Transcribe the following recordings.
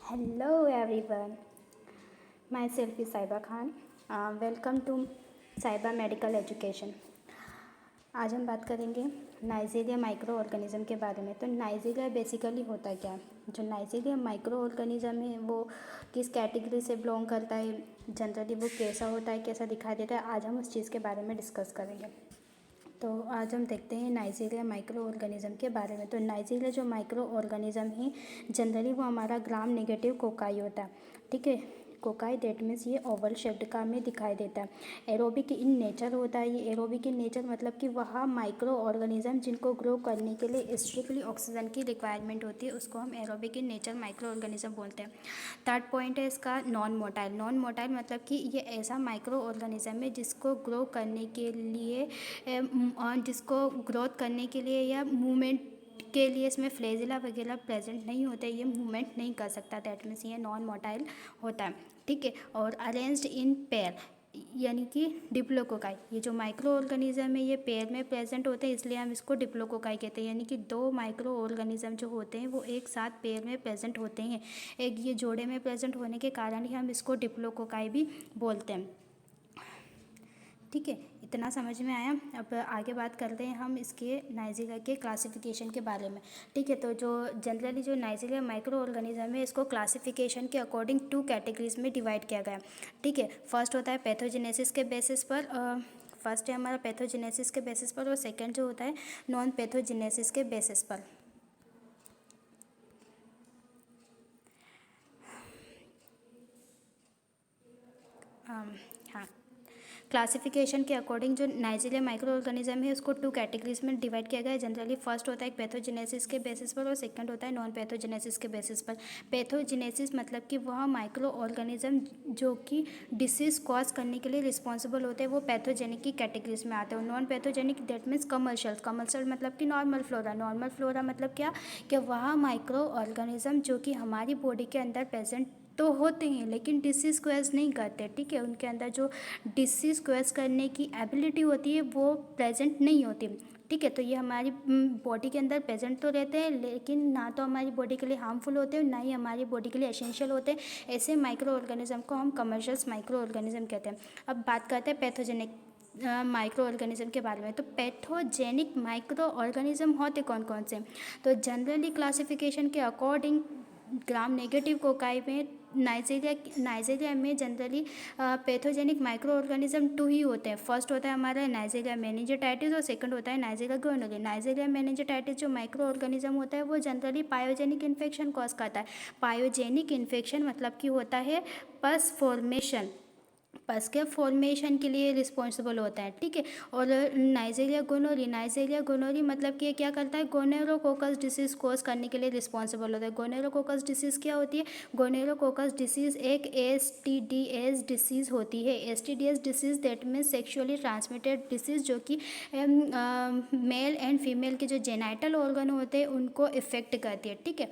Hello everyone, myself is Saiba Khan. Welcome to Saiba Medical Education. आज हम बात करेंगे नाइजीरिया माइक्रो ऑर्गेनिज़म के बारे में। तो नाइजीरिया बेसिकली होता क्या है? जो नाइजीरिया माइक्रो ऑर्गेनिज़म है वो किस कैटेगरी से बिलोंग करता है, जनरली वो कैसा होता है, कैसा दिखाई देता है, आज हम उस चीज़ के बारे में डिस्कस करेंगे। तो आज हम देखते हैं नाइजीरिया माइक्रो ऑर्गेनिज़म के बारे में। तो नाइजीरिया जो माइक्रो ऑर्गेनिज़म है जनरली वो हमारा ग्राम नेगेटिव कोकाई होता है, ठीक है। कोकाई दैट मीन्स ये ओवल शेप्ड का में दिखाई देता है। एरोबिक इन नेचर होता है। ये एरोबिक इन नेचर मतलब कि वह माइक्रो ऑर्गेनिज्म जिनको ग्रो करने के लिए स्ट्रिक्टली ऑक्सीजन की रिक्वायरमेंट होती है उसको हम aerobic in nature micro organism बोलते हैं। थर्ड पॉइंट है इसका नॉन मोटाइल। नॉन मोटाइल मतलब कि ये ऐसा माइक्रो ऑर्गेनिज्म है जिसको ग्रो करने के लिए जिसको ग्रोथ करने के लिए या मूवमेंट के लिए इसमें फ्लैजिला वगैरह प्रेजेंट नहीं होते, ये मूवमेंट नहीं कर सकता। दैट मीन्स ये नॉन मोटाइल होता है, ठीक है। और अरेंज्ड इन पेयर यानी कि डिप्लोकोकाई, ये जो माइक्रो ऑर्गेनिज्म है ये पेयर में प्रेजेंट होते हैं इसलिए हम इसको डिप्लोकोकाई कहते हैं। यानी कि दो माइक्रो ऑर्गेनिज्म जो होते हैं वो एक साथ पेयर में प्रेजेंट होते हैं। एक ये जोड़े में प्रेजेंट होने के कारण ही हम इसको डिप्लोकोकाई भी बोलते हैं, ठीक है। इतना समझ में आया। अब आगे बात करते हैं हम इसके नाइजीरिया के क्लासिफिकेशन के बारे में, ठीक है। तो जो जनरली जो नाइजीरिया माइक्रो ऑर्गेनिज्म है इसको क्लासिफिकेशन के अकॉर्डिंग 2 कैटेगरीज में डिवाइड किया गया, ठीक है। फर्स्ट होता है पैथोजेनेसिस के बेसिस पर, फर्स्ट है हमारा पैथोजेनेसिस के बेसिस पर और सेकेंड जो होता है नॉन पैथोजेनेसिस के बेसिस पर। हाँ, क्लासिफिकेशन के अकॉर्डिंग जो नाइजीरिया माइक्रो ऑर्गेनिज्म है उसको 2 कैटेगरीज में डिवाइड किया गया है। जनरली फर्स्ट होता है पैथोजेनेसिस के बेसिस पर और सेकंड होता है नॉन पैथोजेनेसिस के बेसिस पर। पैथोजेनेसिस मतलब कि वह माइक्रो ऑर्गेनिज्म जो कि डिसीज कॉज करने के लिए रिस्पॉन्सिबल होते हैं वो पैथोजेनिक की कैटेगरीज में आते हैं। Non pathogenic that means commercial. Commercial मतलब कि नॉर्मल फ्लोरा। नॉर्मल फ्लोरा मतलब क्या कि वह माइक्रो ऑर्गेनिज्म जो कि हमारी बॉडी के अंदर प्रेजेंट तो होते हैं लेकिन डिसीज़ कोज नहीं करते, ठीक है। उनके अंदर जो डिसीज़ कोज करने की एबिलिटी होती है वो प्रेजेंट नहीं होती, ठीक है। तो ये हमारी बॉडी के अंदर प्रेजेंट तो रहते हैं लेकिन ना तो हमारी बॉडी के लिए हार्मफुल होते हैं ना ही हमारी बॉडी के लिए एसेंशियल होते हैं। ऐसे माइक्रो ऑर्गेनिज्म को हम कमर्शियल माइक्रो ऑर्गेनिज्म कहते हैं। अब बात करते हैं पैथोजेनिक माइक्रो ऑर्गेनिज्म के बारे में। तो पैथोजेनिक माइक्रो ऑर्गेनिज्म होते कौन कौन से? तो जनरली क्लासिफिकेशन के अकॉर्डिंग ग्राम नेगेटिव कोकाई में नाइजीरिया में जनरली पैथोजेनिक माइक्रो ऑर्गेनिज्म 2 ही होते हैं। फर्स्ट होता है हमारा नाइजीरिया मेनिंजाइटिस और सेकंड होता है नाइजीरिया गोनोरिया। नाइजीरिया मेनिंजाइटिस जो माइक्रो ऑर्गेनिज्म होता है वो जनरली पायोजेनिक इन्फेक्शन कॉज करता है। पायोजेनिक इन्फेक्शन मतलब कि होता है पस फॉर्मेशन, पस के फॉर्मेशन के लिए रिस्पॉन्सिबल होता है, ठीक है। और नाइजीरिया गोनोरी मतलब कि क्या करता है गोनेरोकोकस डिसीज़ कोज करने के लिए रिस्पॉन्सिबल होता है। गोनेरोकोकस डिसीज़ क्या होती है? गोनेरोकोकस डिसीज़ एक एसटीडीएस डिसीज़ होती है। STDs disease that means sexually transmitted disease जो कि मेल एंड फीमेल के जो जेनाइटल ऑर्गन होते हैं उनको इफ़ेक्ट करती है, ठीक है।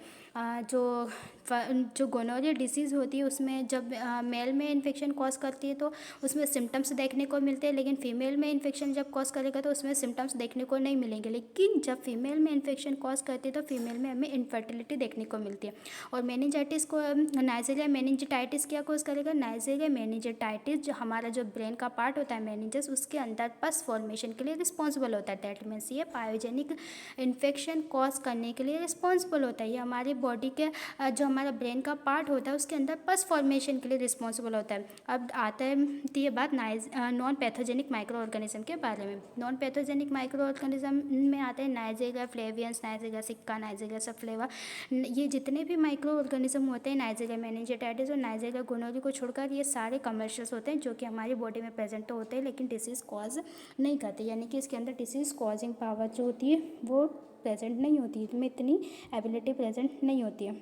जो गोनोरिया डिसीज़ होती है उसमें जब मेल में इन्फेक्शन कॉज करती है तो उसमें सिम्टम्स देखने को मिलते हैं, लेकिन फीमेल में इन्फेक्शन जब कॉज करेगा तो उसमें सिम्टम्स देखने को नहीं मिलेंगे। लेकिन जब फीमेल में इन्फेक्शन कॉज करती है तो फीमेल में हमें इनफर्टिलिटी देखने को मिलती है। और मेनिंजाइटिस को नाइजीरिया मेनिंजाइटिस क्या कॉज करेगा? नाइजीरिया मेनिंजाइटिस जो हमारा जो ब्रेन का पार्ट होता है मेनिंजस उसके अंदर पस फॉर्मेशन के लिए रिस्पॉन्सिबल होता है। दैट मीन्स ये पायोजेनिक इन्फेक्शन कॉज करने के लिए रिस्पॉन्सिबल होता है। ये हमारी बॉडी के जो हमारा ब्रेन का पार्ट होता है उसके अंदर पस फॉर्मेशन के लिए रिस्पॉन्सिबल होता है। अब आता है ये बात नॉन पैथोजेनिक माइक्रो ऑर्गेनिज्म के बारे में। नॉन पैथोजेनिक माइक्रो ऑर्गेनिज्म में आते हैं नाइजीरिया फ्लेवियंस, नाइजीरिया सिक्का, नाइजीरिया सफ्लेवा। ये जितने भी माइक्रो ऑर्गेनिज्म होते हैं नाइजीरिया मेनिंजाइटिस और नाइजीरिया गोनोरिया को छोड़कर ये सारे कमर्शियल्स होते हैं जो कि हमारी बॉडी में प्रेजेंट तो होते हैं लेकिन डिसीज़ कॉज नहीं करते। यानी कि इसके अंदर डिसीज़ कॉजिंग पावर जो होती है वो प्रेजेंट नहीं होती, इसमें इतनी एबिलिटी प्रेजेंट नहीं होती है।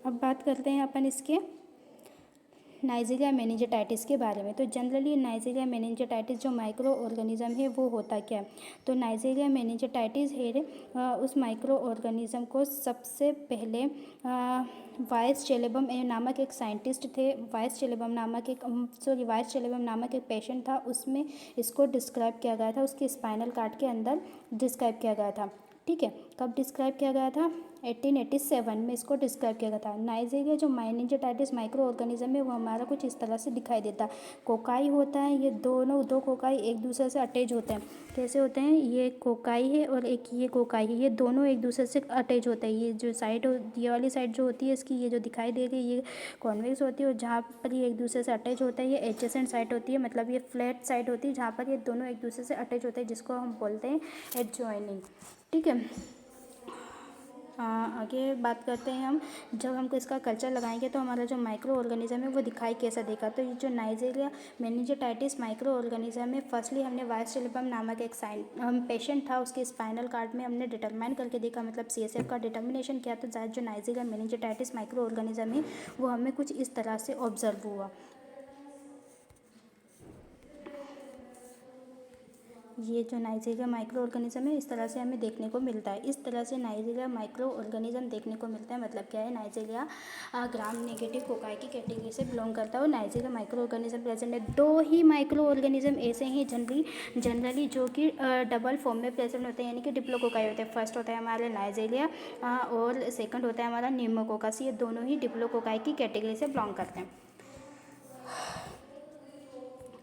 अब बात करते हैं अपन इसके नाइजीरिया मेनिंजाइटिस के बारे में। तो जनरली नाइजीरिया मेनिंजाइटिस जो माइक्रो ऑर्गेनिज्म है वो होता क्या है? तो नाइजीरिया मेनिंजाइटिस है उस माइक्रो ऑर्गेनिज्म को सबसे पहले वाइस चेलेबम नामक एक साइंटिस्ट थे। वाइस चेलेबम नामक एक पेशेंट था, उसमें इसको डिस्क्राइब किया गया था, उसके स्पाइनल कार्ड के अंदर डिस्क्राइब किया गया था, ठीक है। कब डिस्क्राइब किया गया था? 1887 में इसको डिस्क्राइब किया गया था। नाइजीरिया जो मेनिंजाइटिस माइक्रो ऑर्गेनिज्म है वो हमारा कुछ इस तरह से दिखाई देता है। कोकाई होता है, ये दोनों दो कोकाई एक दूसरे से अटैच होते हैं। कैसे होते हैं? ये कोकाई है और एक ये कोकाई है, ये दोनों एक दूसरे से अटैच होते हैं। ये जो साइड ये वाली साइड जो होती है इसकी, ये जो दिखाई दे रही है ये कॉन्वेक्स होती है, और जहाँ पर ये एक दूसरे से अटैच होता है ये एडजेसेंट साइड होती है, मतलब ये फ्लैट साइड होती है जहाँ पर ये दोनों एक दूसरे से अटैच होते हैं, जिसको हम बोलते हैं एडजॉइनिंग। ठीक है। आगे बात करते हैं हम, जब हमको इसका कल्चर लगाएंगे तो हमारा जो माइक्रो ऑर्गेनिज्म है वो दिखाई कैसा देगा। तो ये जो नाइजीरिया मेनिंजाइटिस माइक्रो ऑर्गेनिज्म है, फर्स्टली हमने वायरस्टेलिबम नामक एक पेशेंट था, उसके स्पाइनल कार्ड में हमने डिटरमाइन करके देखा, मतलब CSF का डिटर्मिनेशन किया, तो जो नाइजीरिया मेनिंजाइटिस माइक्रो ऑर्गेनिज्म है वो हमें कुछ इस तरह से ऑब्जर्व हुआ। ये जो नाइजीरिया माइक्रो ऑर्गेनिज्म है इस तरह से हमें देखने को मिलता है। इस तरह से नाइजीरिया माइक्रो ऑर्गेनिज्म देखने को मिलता है। मतलब क्या है? नाइजीरिया ग्राम नेगेटिव कोकाई की कैटेगरी से बिलोंग करता है और नाइजीरिया माइक्रो ऑर्गेनिज्म प्रेजेंट है। दो ही माइक्रो ऑर्गेनिज्म ऐसे ही जनरली जो कि डबल फॉर्म में प्रेजेंट होते हैं, यानी कि डिप्लोकोकाई होते हैं। फर्स्ट होता है हमारा नाइजीरिया और सेकंड होता है हमारा न्यूमोकोकस। ये दोनों ही डिप्लोकोकाई की कैटेगरी से बिलोंग करते हैं।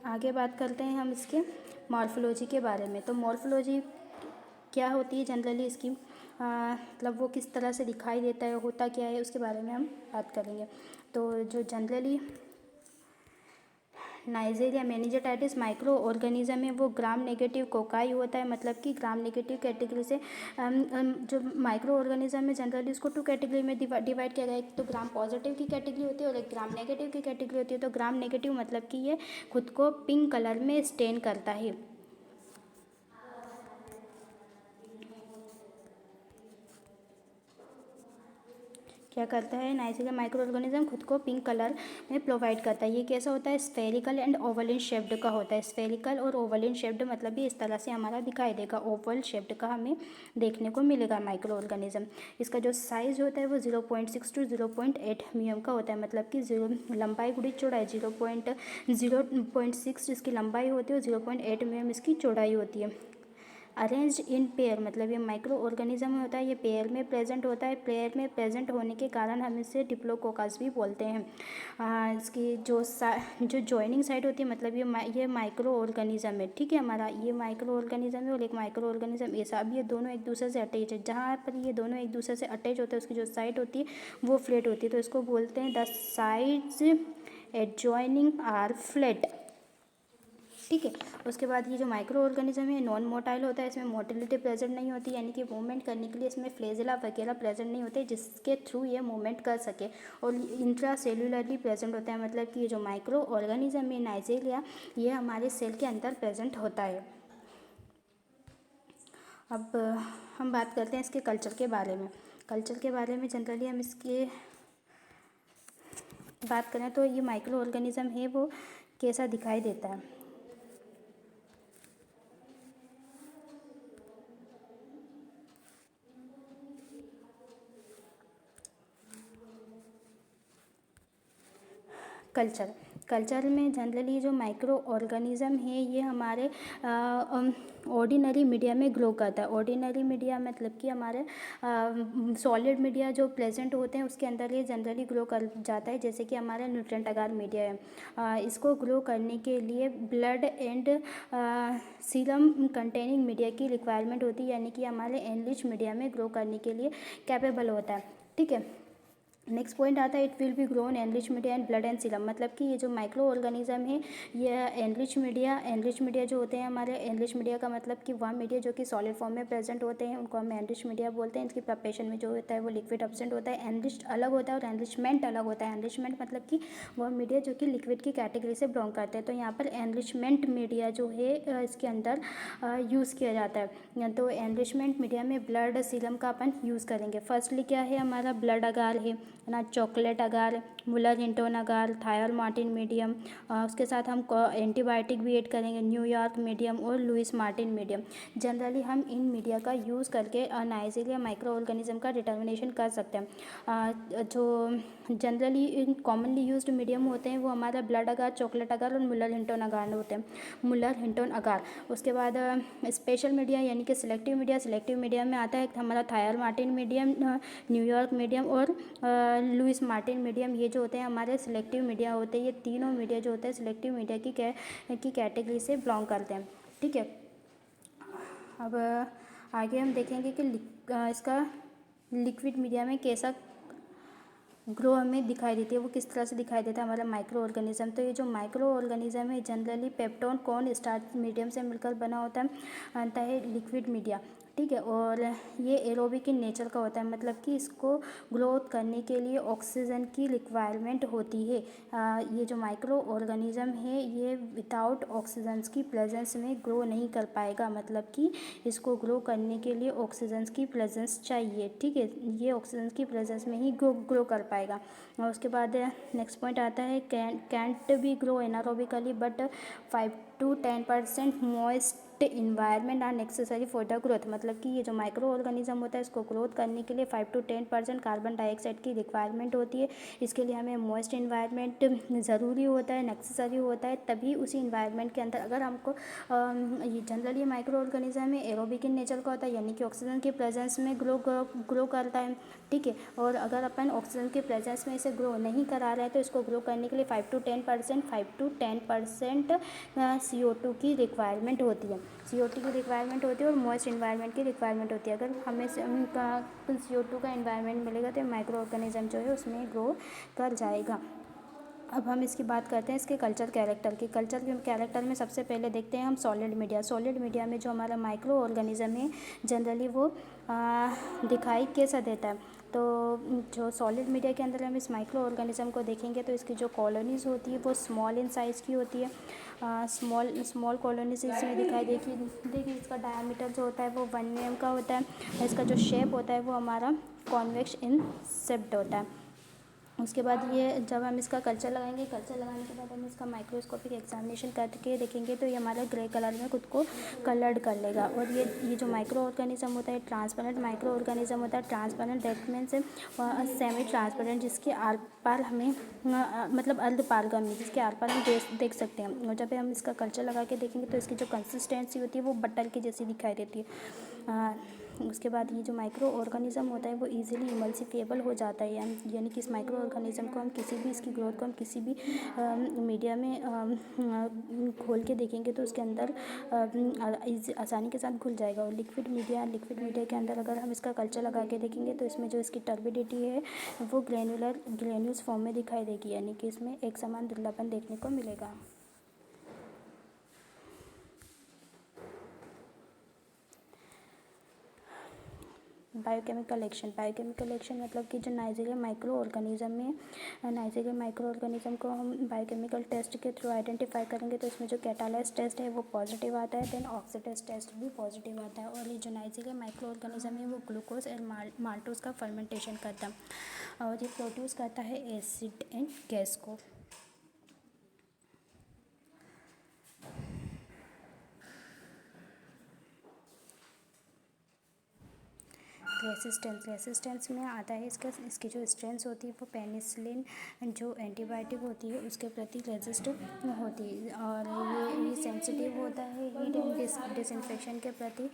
आगे बात करते हैं हम इसके मॉर्फोलॉजी के बारे में। तो मॉर्फोलॉजी क्या होती है जनरली इसकी, मतलब वो किस तरह से दिखाई देता है, होता क्या है, उसके बारे में हम बात करेंगे। तो जो generally Nigeria meningitis micro organism है वो ग्राम नेगेटिव कोकाई होता है, मतलब कि ग्राम नेगेटिव कैटेगरी से जो माइक्रो ऑर्गेनिज्म है जनरली उसको 2 कैटेगरी में डिवाइड किया गया है। एक तो ग्राम पॉजिटिव की कैटेगरी होती है और एक ग्राम नेगेटिव की कैटेगरी होती है। तो ग्राम नेगेटिव मतलब कि ये खुद को पिंक कलर में स्टेन करता है। क्या करता है? नाइजीरिया माइक्रो ऑर्गेनिज्म खुद को पिंक कलर में प्रोवाइड करता है। ये कैसा होता है? Spherical and oval in shaped का होता है। स्फेरिकल और ओवल इन शेप्ड मतलब ये इस तरह से हमारा दिखाई देगा, ओवल शेप्ड का हमें देखने को मिलेगा माइक्रो ऑर्गेनिज्म। इसका जो साइज़ होता है वो 0.6 to 0.8 mm का होता है, मतलब कि लंबाई गुड़ी चौड़ाई 0.6 जिसकी लंबाई होती है और 0.8 mm इसकी चौड़ाई होती है। अरेंज्ड इन पेयर, मतलब ये माइक्रो ऑर्गेनिज्म होता है ये पेयर में प्रेजेंट होता है। पेयर में प्रेजेंट होने के कारण हम इसे डिप्लोकोकस भी बोलते हैं। इसकी जो जॉइनिंग साइड होती है, मतलब ये माइक्रो ऑर्गेनिज्म है। ठीक है, हमारा ये माइक्रो ऑर्गेनिज्म है और एक माइक्रो ऑर्गेनिज्म ऐसा। अब ये दोनों एक दूसरे से अटैच है, जहाँ पर ये दोनों एक दूसरे से अटैच होते हैं उसकी जो साइड होती है वो फ्लैट होती है, तो इसको बोलते हैं the sides adjoining are flat. ठीक है। उसके बाद ये जो माइक्रो ऑर्गेनिज्म है नॉन मोटाइल होता है, इसमें मोटिलिटी प्रेजेंट नहीं होती, यानी कि मूवमेंट करने के लिए इसमें फ्लैजेला वगैरह प्रेजेंट नहीं होते जिसके थ्रू ये मूवमेंट कर सके, और इंट्रा सेलुलरली प्रेजेंट होता है, मतलब कि ये जो माइक्रो ऑर्गेनिज्म है नाइजीरिया ये हमारे सेल के अंदर प्रेजेंट होता है। अब हम बात करते हैं इसके कल्चर के बारे में। कल्चर के बारे में जनरली हम इसके बात करें तो ये माइक्रो ऑर्गेनिज्म है वो कैसा दिखाई देता है। कल्चर में जनरली जो माइक्रो ऑर्गेनिज्म है ये हमारे ऑर्डिनरी मीडिया में ग्रो करता है। ऑर्डिनरी मीडिया मतलब कि हमारे सॉलिड मीडिया जो प्रेजेंट होते हैं उसके अंदर ये जनरली ग्रो कर जाता है, जैसे कि हमारा न्यूट्रिएंट अगार मीडिया है। इसको ग्रो करने के लिए blood and serum containing media की रिक्वायरमेंट होती है, यानी कि हमारे एनरिच मीडिया में ग्रो करने के लिए कैपेबल होता है। ठीक है। नेक्स्ट पॉइंट आता है it will be grown enrich media and blood and serum, मतलब कि ये जो माइक्रो ऑर्गेनिज्म है ये एनरिच मीडिया जो होते हैं हमारे, एनरिच मीडिया का मतलब कि वह मीडिया जो कि सॉलिड फॉर्म में प्रेजेंट होते हैं उनको हम एनरिच मीडिया बोलते हैं। इसकी प्रिपरेशन में जो होता है वो लिक्विड एब्सेंट होता है। एनरिच अलग होता है और एनरिचमेंट अलग होता है। एनरिचमेंट मतलब कि वह मीडिया जो कि लिक्विड की कैटेगरी से बिलोंग करते हैं, तो यहाँ पर एनरिचमेंट मीडिया जो है इसके अंदर यूज़ किया जाता है। तो एनरिचमेंट मीडिया में ब्लड सीरम का अपन यूज़ करेंगे। फर्स्टली क्या है हमारा ब्लड अगार है, ना चॉकलेट अगार, मुलर हिंटोन अगार, थायर मार्टिन मीडियम, उसके साथ हम एंटीबायोटिक भी ऐड करेंगे, न्यूयॉर्क मीडियम और लुइस मार्टिन मीडियम। जनरली हम इन मीडिया का यूज़ करके नाइजीरिया माइक्रो ऑर्गेनिज्म का डिटर्मिनेशन कर सकते हैं। जो जनरली कॉमनली यूज्ड मीडियम होते हैं वो हमारा ब्लड अगार, चॉकलेट अगार और मुलर हिंटोन अगार होते हैं, मुलर हिंटोन अगार। उसके बाद स्पेशल मीडिया यानी कि सिलेक्टिव मीडिया में आता है हमारा tier Martin medium, New York medium और लुइस मार्टिन मीडियम। ये जो होते हैं हमारे सिलेक्टिव मीडिया होते हैं। ये तीनों मीडिया जो होते हैं सिलेक्टिव मीडिया की कैटेगरी से बिलोंग करते हैं। ठीक है, अब आगे हम देखेंगे कि इसका लिक्विड मीडिया में कैसा ग्रो हमें दिखाई देती है, वो किस तरह से दिखाई देता है हमारा माइक्रो ऑर्गेनिज्म। तो ये जो माइक्रो ऑर्गेनिज्म है generally peptone corn starch medium से मिलकर बना होता है लिक्विड मीडिया। ठीक है, और ये एरोबिक इन नेचर का होता है, मतलब कि इसको ग्रोथ करने के लिए ऑक्सीजन की रिक्वायरमेंट होती है। ये जो माइक्रो ऑर्गेनिज्म है ये विदाउट ऑक्सीजन की प्रेजेंस में ग्रो नहीं कर पाएगा, मतलब कि इसको ग्रो करने के लिए ऑक्सीजन की प्रेजेंस चाहिए। ठीक है, ये ऑक्सीजन की प्रेजेंस में ही ग्रो कर पाएगा। और उसके बाद नेक्स्ट पॉइंट आता है can't be grow anaerobically but 5 to 10% moist environment are necessary for the growth. मतलब कि ये जो माइक्रो ऑर्गेनिज्म होता है इसको ग्रोथ करने के लिए 5 to 10% कार्बन डाइऑक्साइड की रिक्वायरमेंट होती है। इसके लिए हमें मॉइस्ट इन्वायरमेंट ज़रूरी होता है, नेसेसरी होता है। तभी उसी इन्वायरमेंट के अंदर अगर हमको ये जनरली माइक्रो ऑर्गेनिज्म में एरोबिक इन नेचर का होता है, यानी कि ऑक्सीजन के प्रेजेंस में ग्रो करता है। ठीक है, और अगर अपन ऑक्सीजन के प्रेजेंस में इसे ग्रो नहीं करा रहे हैं तो इसको ग्रो करने के लिए 5 to 10% CO2 की रिक्वायरमेंट होती है। CO2 की रिक्वायरमेंट होती है और मॉइस्ट इन्वायरमेंट की रिक्वायरमेंट होती है। अगर हमें CO2 का इन्वायरमेंट मिलेगा तो माइक्रो ऑर्गेनिज्म जो है उसमें ग्रो कर जाएगा। अब हम इसकी बात करते हैं इसके कल्चर कैरेक्टर में सबसे पहले देखते हैं हम सॉलिड मीडिया में जो हमारा माइक्रो ऑर्गेनिज्म है जनरली वो दिखाई कैसा देता है। तो जो सॉलिड मीडिया के अंदर हम इस माइक्रो ऑर्गेनिज्म को देखेंगे तो इसकी जो कॉलोनीज़ होती है वो स्मॉल इन साइज़ की होती है। स्मॉल कॉलोनीज इसमें दिखाई देखिए इसका डायमीटर जो होता है वो 1 mm का होता है। इसका जो शेप होता है वो हमारा कॉन्वेक्स इन शेप्ड होता है। उसके बाद ये जब हम इसका कल्चर लगाने के बाद हम इसका माइक्रोस्कोपिक एग्जामिनेशन करके देखेंगे तो ये हमारा ग्रे कलर में खुद को कलर्ड कर लेगा। और ये जो माइक्रो ऑर्गेनिज्म होता है ट्रांसपेरेंट माइक्रो ऑर्गेनिज्म होता है। Transparent that means semi transparent, जिसके आर पार हमें मतलब अर्ध पारगम्य, जिसके आर पार हम देख सकते हैं। और जब हम इसका कल्चर लगा के देखेंगे तो इसकी जो कंसिस्टेंसी होती है वो बटर की जैसी दिखाई देती है। उसके बाद ये जो माइक्रो ऑर्गेनिज्म होता है वो इजीली इमल्सिफिएबल हो जाता है, यानी कि इस माइक्रो ऑर्गेनिज्म को हम किसी भी इसकी ग्रोथ को हम किसी भी मीडिया में खोल के देखेंगे तो उसके अंदर आसानी के साथ घुल जाएगा। और लिक्विड मीडिया के अंदर अगर हम इसका कल्चर लगा के देखेंगे तो इसमें जो इसकी टर्बिडिटी है वो ग्रेन्यूल्स फॉर्म में दिखाई देगी, यानी कि इसमें एक समान दुबलापन देखने को मिलेगा। बायोकेमिकल एक्शन मतलब कि जो नाइजीरिया माइक्रो ऑर्गेनिज्म को हम बायोकेमिकल टेस्ट के थ्रू आइडेंटिफाई करेंगे तो इसमें जो कैटालाइज टेस्ट है वो पॉजिटिव आता है, देन ऑक्सीडेज टेस्ट भी पॉजिटिव आता है। और ये जो नाइजीरिया माइक्रो ऑर्गेनिज्म है वो ग्लूकोज और माल्टोज का फर्मेंटेशन करता है और ये प्रोड्यूस करता है एसिड एंड गैस को। रेसिस्टेंस में आता है इसकी जो स्ट्रेंथ होती है वो पेनिसिलिन जो एंटीबायोटिक होती है उसके प्रति रेजिस्ट होती है। और ये सेंसिटिव होता है हीट एंड डिसइंफेक्शन के प्रति।